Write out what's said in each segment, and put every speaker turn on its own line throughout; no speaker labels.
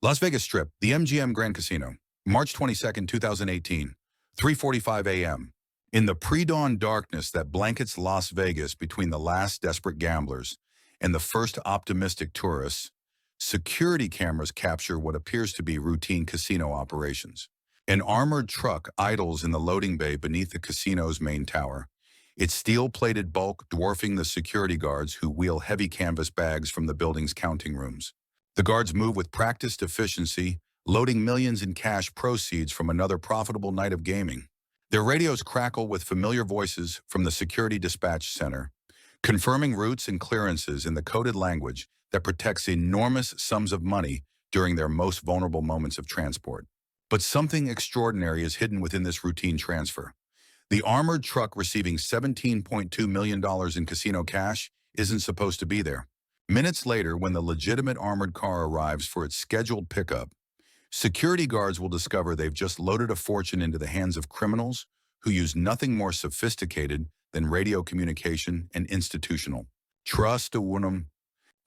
Las Vegas Strip, the MGM Grand Casino, March 22nd, 2018, 3:45 a.m. In the pre-dawn darkness that blankets Las Vegas between the last desperate gamblers and the first optimistic tourists, security cameras capture what appears to be routine casino operations. An armored truck idles in the loading bay beneath the casino's main tower, its steel-plated bulk dwarfing the security guards who wheel heavy canvas bags from the building's counting rooms. The guards move with practiced efficiency, loading millions in cash proceeds from another profitable night of gaming. Their radios crackle with familiar voices from the security dispatch center, confirming routes and clearances in the coded language that protects enormous sums of money during their most vulnerable moments of transport. But something extraordinary is hidden within this routine transfer. The armored truck receiving $17.2 million in casino cash isn't supposed to be there. Minutes later, when the legitimate armored car arrives for its scheduled pickup, security guards will discover they've just loaded a fortune into the hands of criminals who use nothing more sophisticated than radio communication and institutional trust. The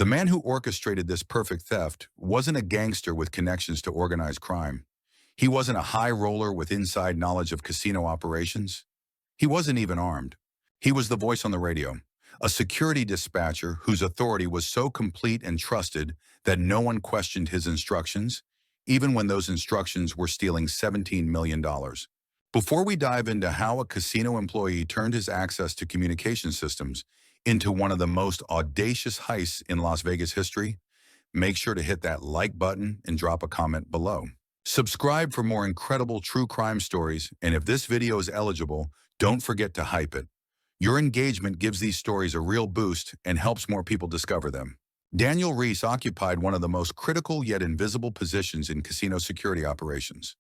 man who orchestrated this perfect theft wasn't a gangster with connections to organized crime. He wasn't a high roller with inside knowledge of casino operations. He wasn't even armed. He was the voice on the radio, a security dispatcher whose authority was so complete and trusted that no one questioned his instructions, even when those instructions were stealing $17 million. Before we dive into how a casino employee turned his access to communication systems into one of the most audacious heists in Las Vegas history, make sure to hit that like button and drop a comment below. Subscribe for more incredible true crime stories, and if this video is eligible, don't forget to hype it. Your engagement gives these stories a real boost and helps more people discover them. Daniel Reese occupied one of the most critical yet invisible positions in casino security operations.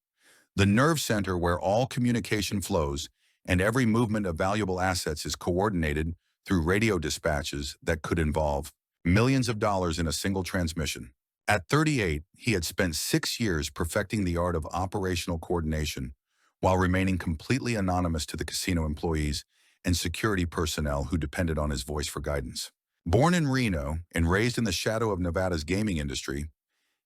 The nerve center where all communication flows and every movement of valuable assets is coordinated through radio dispatches that could involve millions of dollars in a single transmission. At 38, he had spent 6 years perfecting the art of operational coordination while remaining completely anonymous to the casino employees and security personnel who depended on his voice for guidance. Born in Reno and raised in the shadow of Nevada's gaming industry,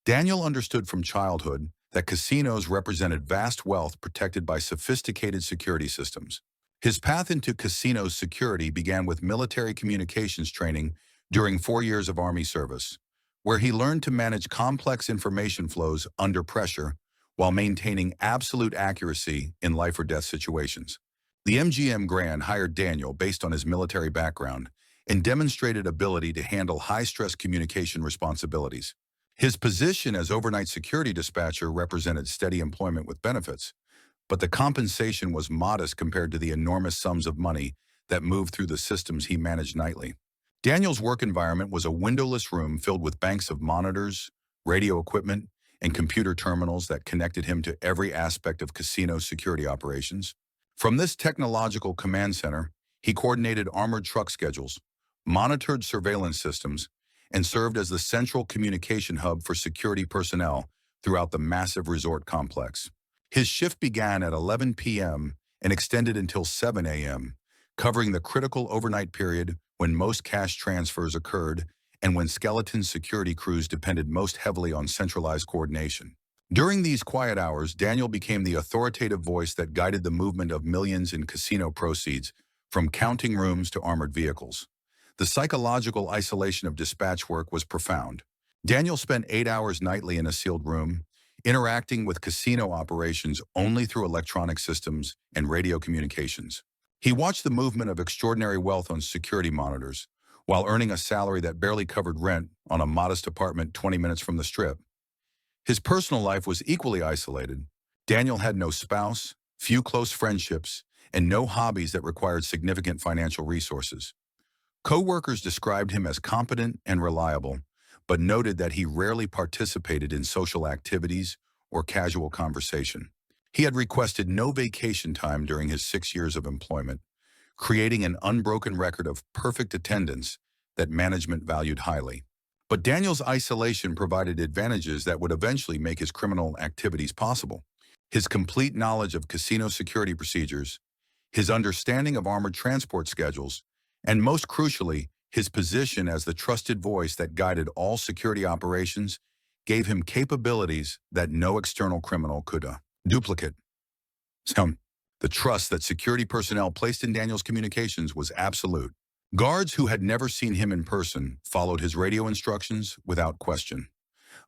Daniel understood from childhood that casinos represented vast wealth protected by sophisticated security systems. His path into casino security began with military communications training during 4 years of Army service, where he learned to manage complex information flows under pressure while maintaining absolute accuracy in life or death situations. The MGM Grand hired Daniel based on his military background and demonstrated ability to handle high-stress communication responsibilities. His position as overnight security dispatcher represented steady employment with benefits, but the compensation was modest compared to the enormous sums of money that moved through the systems he managed nightly. Daniel's work environment was a windowless room filled with banks of monitors, radio equipment, and computer terminals that connected him to every aspect of casino security operations. From this technological command center, he coordinated armored truck schedules, monitored surveillance systems, and served as the central communication hub for security personnel throughout the massive resort complex. His shift began at 11 p.m. and extended until 7 a.m., covering the critical overnight period when most cash transfers occurred and when skeleton security crews depended most heavily on centralized coordination. During these quiet hours, Daniel became the authoritative voice that guided the movement of millions in casino proceeds, from counting rooms to armored vehicles. The psychological isolation of dispatch work was profound. Daniel spent 8 hours nightly in a sealed room, interacting with casino operations only through electronic systems and radio communications. He watched the movement of extraordinary wealth on security monitors, while earning a salary that barely covered rent on a modest apartment 20 minutes from the Strip. His personal life was equally isolated. Daniel had no spouse, few close friendships, and no hobbies that required significant financial resources. Co-workers described him as competent and reliable, but noted that he rarely participated in social activities or casual conversation. He had requested no vacation time during his 6 years of employment, creating an unbroken record of perfect attendance that management valued highly. But Daniel's isolation provided advantages that would eventually make his criminal activities possible. His complete knowledge of casino security procedures, his understanding of armored transport schedules, and most crucially, his position as the trusted voice that guided all security operations gave him capabilities that no external criminal could duplicate. So, the trust that security personnel placed in Daniel's communications was absolute. Guards who had never seen him in person followed his radio instructions without question,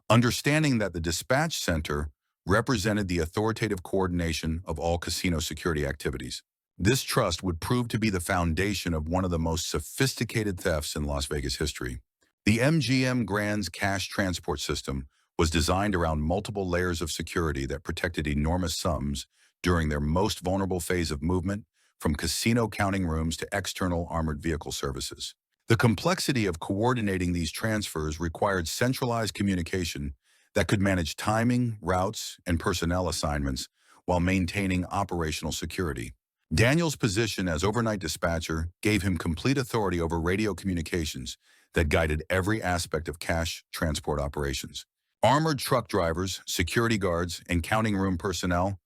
understanding that the dispatch center represented the authoritative coordination of all casino security activities. This trust would prove to be the foundation of one of the most sophisticated thefts in Las Vegas history. The MGM Grand's cash transport system was designed around multiple layers of security that protected enormous sums during their most vulnerable phase of movement, from casino counting rooms to external armored vehicle services. The complexity of coordinating these transfers required centralized communication that could manage timing, routes, and personnel assignments while maintaining operational security. Daniel's position as overnight dispatcher gave him complete authority over radio communications that guided every aspect of cash transport operations. Armored truck drivers, security guards, and counting room personnel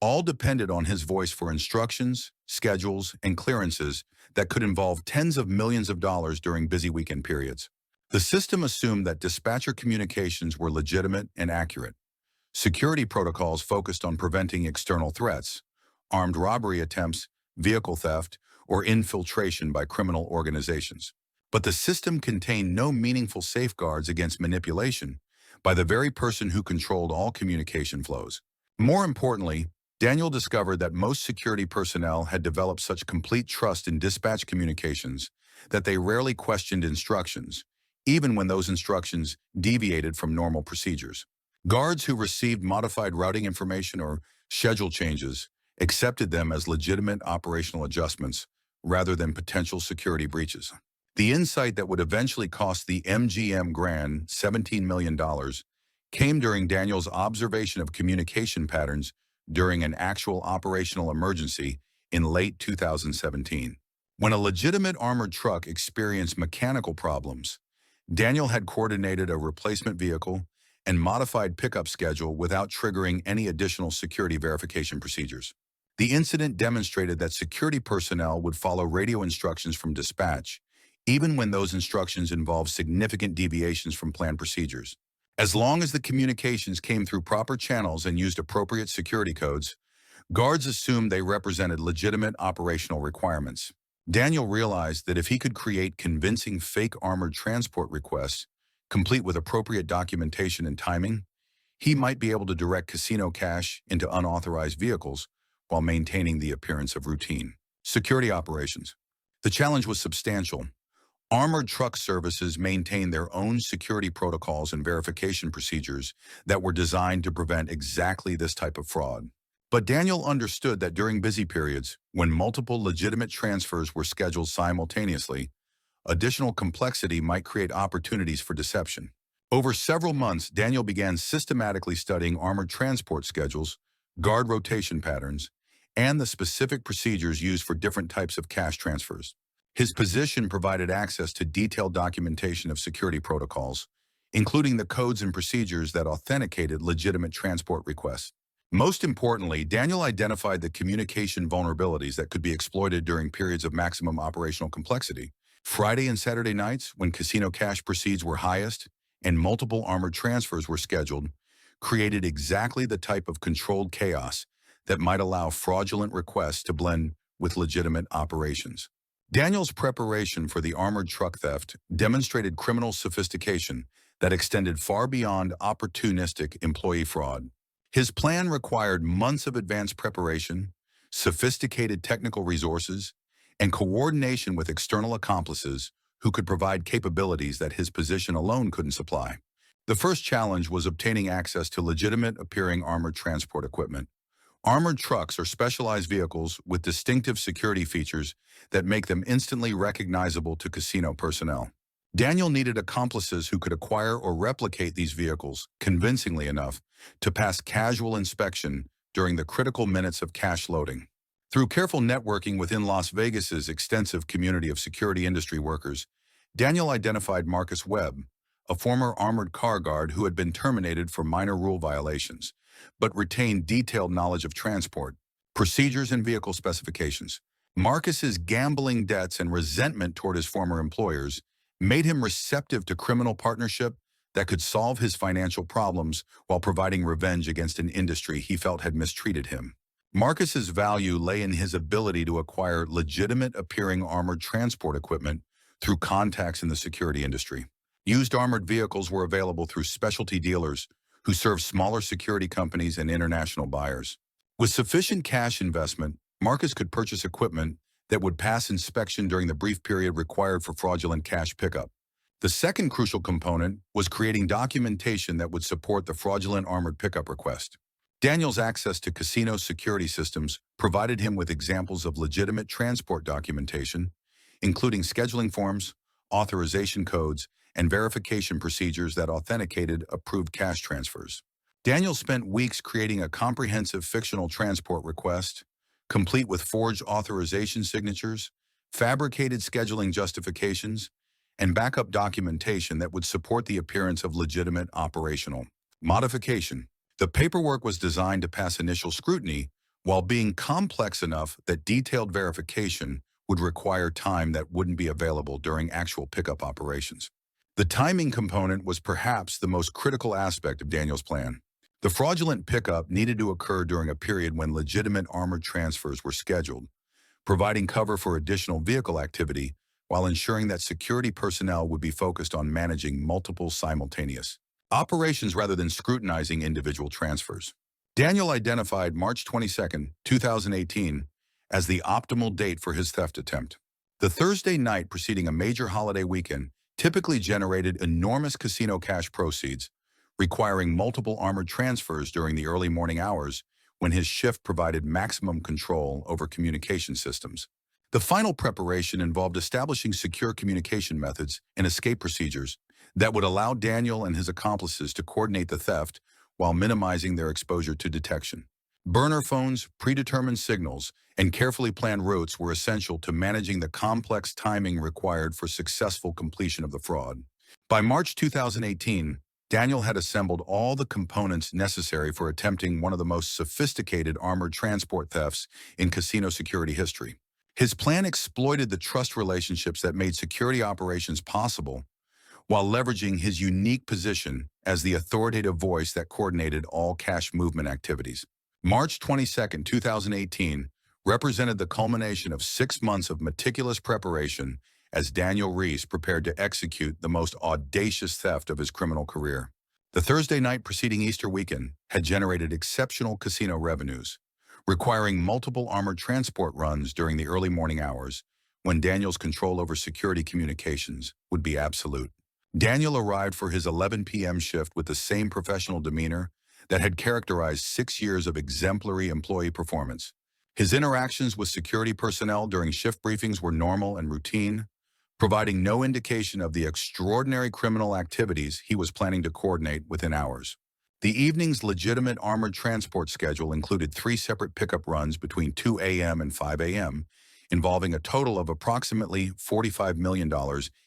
all depended on his voice for instructions, schedules, and clearances that could involve tens of millions of dollars during busy weekend periods. The system assumed that dispatcher communications were legitimate and accurate. Security protocols focused on preventing external threats, armed robbery attempts, vehicle theft, or infiltration by criminal organizations. But the system contained no meaningful safeguards against manipulation by the very person who controlled all communication flows. More importantly, Daniel discovered that most security personnel had developed such complete trust in dispatch communications that they rarely questioned instructions, even when those instructions deviated from normal procedures. Guards who received modified routing information or schedule changes accepted them as legitimate operational adjustments rather than potential security breaches. The insight that would eventually cost the MGM Grand $17 million came during Daniel's observation of communication patterns during an actual operational emergency in late 2017. When a legitimate armored truck experienced mechanical problems, Daniel had coordinated a replacement vehicle and modified pickup schedule without triggering any additional security verification procedures. The incident demonstrated that security personnel would follow radio instructions from dispatch, even when those instructions involved significant deviations from planned procedures. As long as the communications came through proper channels and used appropriate security codes, guards assumed they represented legitimate operational requirements. Daniel realized that if he could create convincing fake armored transport requests, complete with appropriate documentation and timing, he might be able to direct casino cash into unauthorized vehicles while maintaining the appearance of routine. Security operations. The challenge was substantial. Armored truck services maintained their own security protocols and verification procedures that were designed to prevent exactly this type of fraud. But Daniel understood that during busy periods, when multiple legitimate transfers were scheduled simultaneously, additional complexity might create opportunities for deception. Over several months, Daniel began systematically studying armored transport schedules, guard rotation patterns, and the specific procedures used for different types of cash transfers. His position provided access to detailed documentation of security protocols, including the codes and procedures that authenticated legitimate transport requests. Most importantly, Daniel identified the communication vulnerabilities that could be exploited during periods of maximum operational complexity. Friday and Saturday nights, when casino cash proceeds were highest and multiple armored transfers were scheduled, created exactly the type of controlled chaos that might allow fraudulent requests to blend with legitimate operations. Daniel's preparation for the armored truck theft demonstrated criminal sophistication that extended far beyond opportunistic employee fraud. His plan required months of advanced preparation, sophisticated technical resources, and coordination with external accomplices who could provide capabilities that his position alone couldn't supply. The first challenge was obtaining access to legitimate-appearing armored transport equipment. Armored trucks are specialized vehicles with distinctive security features that make them instantly recognizable to casino personnel. Daniel needed accomplices who could acquire or replicate these vehicles convincingly enough to pass casual inspection during the critical minutes of cash loading. Through careful networking within Las Vegas's extensive community of security industry workers, Daniel identified Marcus Webb, a former armored car guard who had been terminated for minor rule violations, but retained detailed knowledge of transport, procedures, and vehicle specifications. Marcus's gambling debts and resentment toward his former employers made him receptive to criminal partnership that could solve his financial problems while providing revenge against an industry he felt had mistreated him. Marcus's value lay in his ability to acquire legitimate-appearing armored transport equipment through contacts in the security industry. Used armored vehicles were available through specialty dealers who served smaller security companies and international buyers. With sufficient cash investment, Marcus could purchase equipment that would pass inspection during the brief period required for fraudulent cash pickup. The second crucial component was creating documentation that would support the fraudulent armored pickup request. Daniel's access to casino security systems provided him with examples of legitimate transport documentation, including scheduling forms, authorization codes, and verification procedures that authenticated approved cash transfers. Daniel spent weeks creating a comprehensive fictional transport request, complete with forged authorization signatures, fabricated scheduling justifications, and backup documentation that would support the appearance of legitimate operational modification. The paperwork was designed to pass initial scrutiny while being complex enough that detailed verification would require time that wouldn't be available during actual pickup operations. The timing component was perhaps the most critical aspect of Daniel's plan. The fraudulent pickup needed to occur during a period when legitimate armored transfers were scheduled, providing cover for additional vehicle activity while ensuring that security personnel would be focused on managing multiple simultaneous operations rather than scrutinizing individual transfers. Daniel identified March 22, 2018, as the optimal date for his theft attempt. The Thursday night preceding a major holiday weekend typically generated enormous casino cash proceeds, requiring multiple armored transfers during the early morning hours when his shift provided maximum control over communication systems. The final preparation involved establishing secure communication methods and escape procedures that would allow Daniel and his accomplices to coordinate the theft while minimizing their exposure to detection. Burner phones, predetermined signals, and carefully planned routes were essential to managing the complex timing required for successful completion of the fraud. By March 2018, Daniel had assembled all the components necessary for attempting one of the most sophisticated armored transport thefts in casino security history. His plan exploited the trust relationships that made security operations possible, while leveraging his unique position as the authoritative voice that coordinated all cash movement activities. March 22, 2018, represented the culmination of 6 months of meticulous preparation as Daniel Reese prepared to execute the most audacious theft of his criminal career. The Thursday night preceding Easter weekend had generated exceptional casino revenues, requiring multiple armored transport runs during the early morning hours when Daniel's control over security communications would be absolute. Daniel arrived for his 11 p.m. shift with the same professional demeanor that had characterized 6 years of exemplary employee performance. His interactions with security personnel during shift briefings were normal and routine, providing no indication of the extraordinary criminal activities he was planning to coordinate within hours. The evening's legitimate armored transport schedule included 3 separate pickup runs between 2 a.m. and 5 a.m., involving a total of approximately $45 million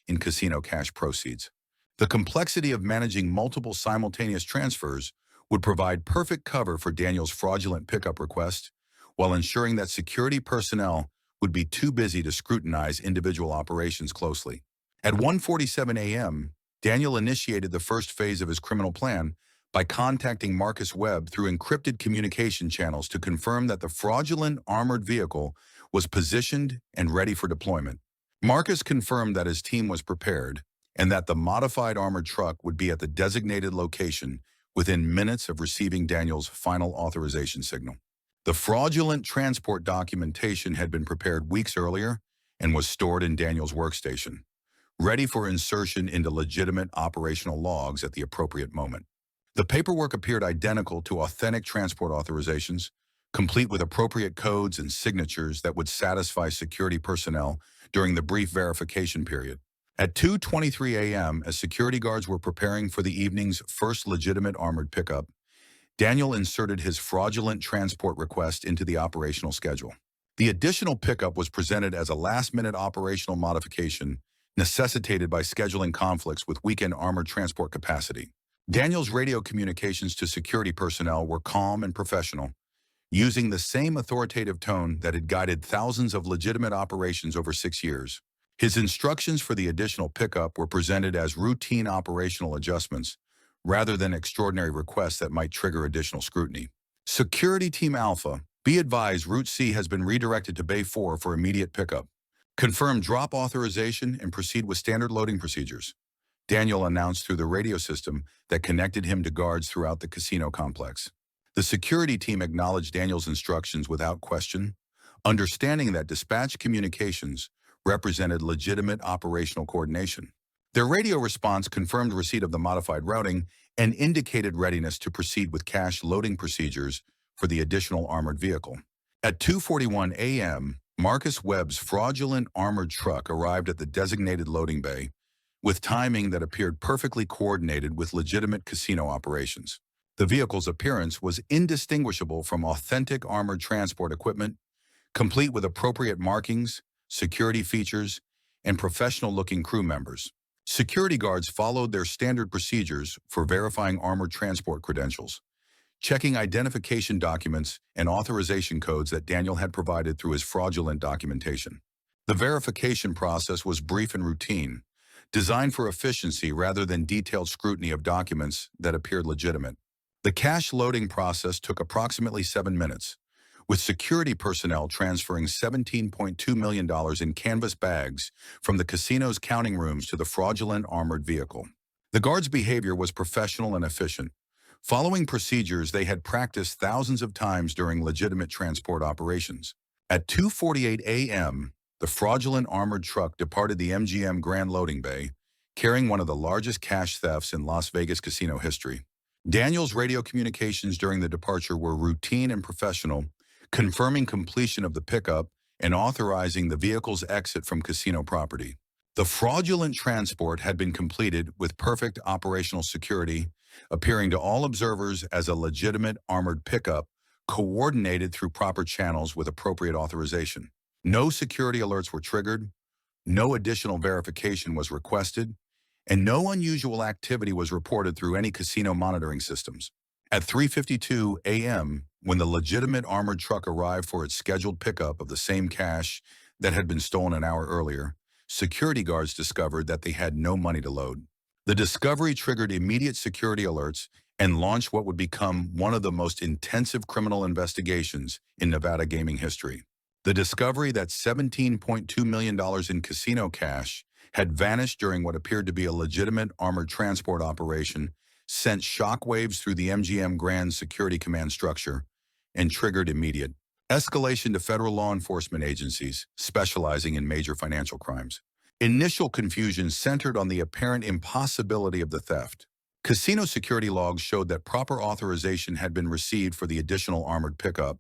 in casino cash proceeds. The complexity of managing multiple simultaneous transfers would provide perfect cover for Daniel's fraudulent pickup request, while ensuring that security personnel would be too busy to scrutinize individual operations closely. At 1:47 a.m., Daniel initiated the first phase of his criminal plan by contacting Marcus Webb through encrypted communication channels to confirm that the fraudulent armored vehicle was positioned and ready for deployment. Marcus confirmed that his team was prepared and that the modified armored truck would be at the designated location within minutes of receiving Daniel's final authorization signal. The fraudulent transport documentation had been prepared weeks earlier and was stored in Daniel's workstation, ready for insertion into legitimate operational logs at the appropriate moment. The paperwork appeared identical to authentic transport authorizations, complete with appropriate codes and signatures that would satisfy security personnel during the brief verification period. At 2:23 a.m., as security guards were preparing for the evening's first legitimate armored pickup, Daniel inserted his fraudulent transport request into the operational schedule. The additional pickup was presented as a last-minute operational modification necessitated by scheduling conflicts with weekend armored transport capacity. Daniel's radio communications to security personnel were calm and professional, using the same authoritative tone that had guided thousands of legitimate operations over 6 years. His instructions for the additional pickup were presented as routine operational adjustments rather than extraordinary requests that might trigger additional scrutiny. Security Team Alpha, be advised Route C has been redirected to Bay 4 for immediate pickup. Confirm drop authorization and proceed with standard loading procedures. Daniel announced through the radio system that connected him to guards throughout the casino complex. The security team acknowledged Daniel's instructions without question, understanding that dispatch communications represented legitimate operational coordination. Their radio response confirmed receipt of the modified routing and indicated readiness to proceed with cache loading procedures for the additional armored vehicle. At 2:41 a.m., Marcus Webb's fraudulent armored truck arrived at the designated loading bay with timing that appeared perfectly coordinated with legitimate casino operations. The vehicle's appearance was indistinguishable from authentic armored transport equipment, complete with appropriate markings, security features, and professional-looking crew members. Security guards followed their standard procedures for verifying armored transport credentials, checking identification documents and authorization codes that Daniel had provided through his fraudulent documentation. The verification process was brief and routine, designed for efficiency rather than detailed scrutiny of documents that appeared legitimate. The cache loading process took approximately 7 minutes, with security personnel transferring $17.2 million in canvas bags from the casino's counting rooms to the fraudulent armored vehicle. The guards' behavior was professional and efficient, following procedures they had practiced thousands of times during legitimate transport operations. At 2:48 a.m., the fraudulent armored truck departed the MGM Grand Loading Bay, carrying one of the largest cash thefts in Las Vegas casino history. Daniel's radio communications during the departure were routine and professional, confirming completion of the pickup and authorizing the vehicle's exit from casino property. The fraudulent transport had been completed with perfect operational security, appearing to all observers as a legitimate armored pickup, coordinated through proper channels with appropriate authorization. No security alerts were triggered, no additional verification was requested, and no unusual activity was reported through any casino monitoring systems. At 3:52 a.m., when the legitimate armored truck arrived for its scheduled pickup of the same cash that had been stolen an hour earlier, security guards discovered that they had no money to load. The discovery triggered immediate security alerts and launched what would become one of the most intensive criminal investigations in Nevada gaming history. The discovery that $17.2 million in casino cash had vanished during what appeared to be a legitimate armored transport operation sent shockwaves through the MGM Grand Security Command structure and triggered immediate escalation to federal law enforcement agencies specializing in major financial crimes. Initial confusion centered on the apparent impossibility of the theft. Casino security logs showed that proper authorization had been received for the additional armored pickup,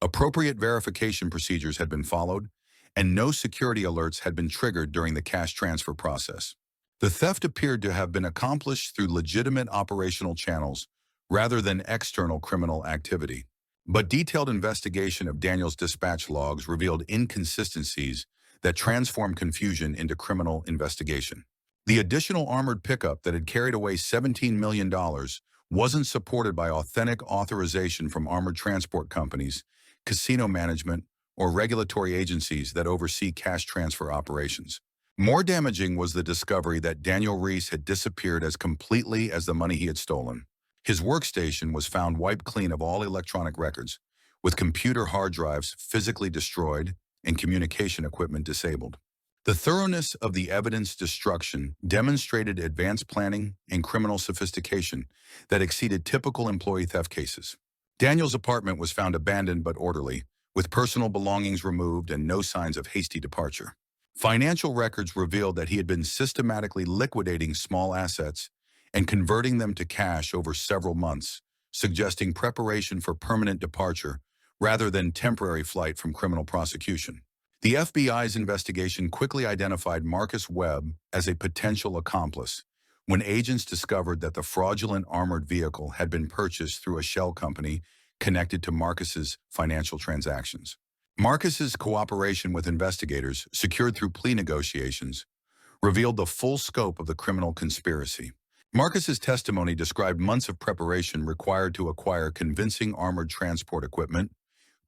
appropriate verification procedures had been followed, and no security alerts had been triggered during the cash transfer process. The theft appeared to have been accomplished through legitimate operational channels rather than external criminal activity. But detailed investigation of Daniel's dispatch logs revealed inconsistencies that transformed confusion into criminal investigation. The additional armored pickup that had carried away $17 million wasn't supported by authentic authorization from armored transport companies, casino management, or regulatory agencies that oversee cash transfer operations. More damaging was the discovery that Daniel Reese had disappeared as completely as the money he had stolen. His workstation was found wiped clean of all electronic records, with computer hard drives physically destroyed and communication equipment disabled. The thoroughness of the evidence destruction demonstrated advanced planning and criminal sophistication that exceeded typical employee theft cases. Daniel's apartment was found abandoned but orderly, with personal belongings removed and no signs of hasty departure. Financial records revealed that he had been systematically liquidating small assets and converting them to cash over several months, suggesting preparation for permanent departure rather than temporary flight from criminal prosecution. The FBI's investigation quickly identified Marcus Webb as a potential accomplice when agents discovered that the fraudulent armored vehicle had been purchased through a shell company connected to Marcus's financial transactions. Marcus's cooperation with investigators, secured through plea negotiations, revealed the full scope of the criminal conspiracy. Marcus's testimony described months of preparation required to acquire convincing armored transport equipment,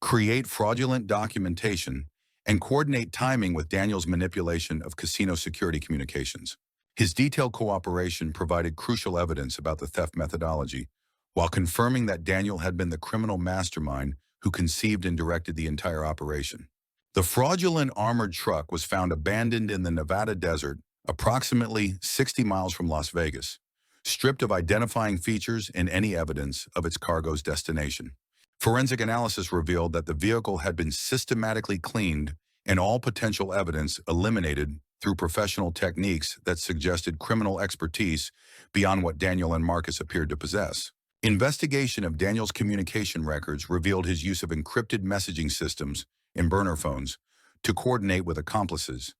create fraudulent documentation, and coordinate timing with Daniel's manipulation of casino security communications. His detailed cooperation provided crucial evidence about the theft methodology, while confirming that Daniel had been the criminal mastermind who conceived and directed the entire operation. The fraudulent armored truck was found abandoned in the Nevada desert, approximately 60 miles from Las Vegas, stripped of identifying features and any evidence of its cargo's destination. Forensic analysis revealed that the vehicle had been systematically cleaned and all potential evidence eliminated through professional techniques that suggested criminal expertise beyond what Daniel and Marcus appeared to possess. Investigation of Daniel's communication records revealed his use of encrypted messaging systems and burner phones to coordinate with accomplices,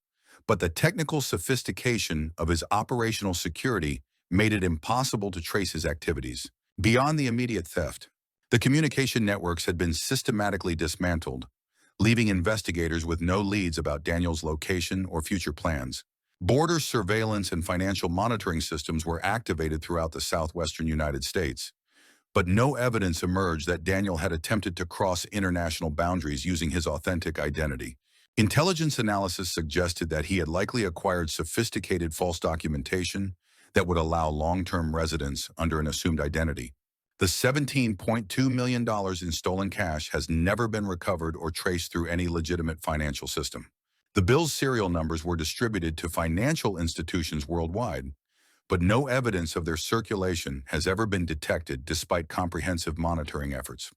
but the technical sophistication of his operational security made it impossible to trace his activities. Beyond the immediate theft, the communication networks had been systematically dismantled, leaving investigators with no leads about Daniel's location or future plans. Border surveillance and financial monitoring systems were activated throughout the southwestern United States, but no evidence emerged that Daniel had attempted to cross international boundaries using his authentic identity. Intelligence analysis suggested that he had likely acquired sophisticated false documentation that would allow long-term residence under an assumed identity. The $17.2 million in stolen cash has never been recovered or traced through any legitimate financial system. The bill's serial numbers were distributed to financial institutions worldwide, but no evidence of their circulation has ever been detected despite comprehensive monitoring efforts.